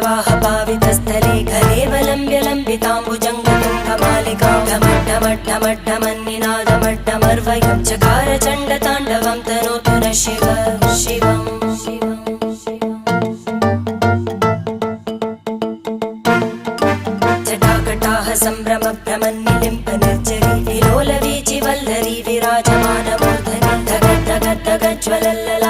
जटाटवीगलज्जलप्रवाहपावितस्थले घलेवलम्ब्य लम्बिताम्बुजङ्गतुङ्गमालिकां ढमड्ढमड्ढमड्ढमन्निनादमड्ढमर्वयं चकार चण्डताण्डवं तनोतु नः शिव शिवम् जटाकटाह सम्भ्रमभ्रमन्निलिम्प निर्जरी विलोलवीचिवल्लरी विराजमानमूर्धनि धगद्धगद्धगज्ज्वलल्ल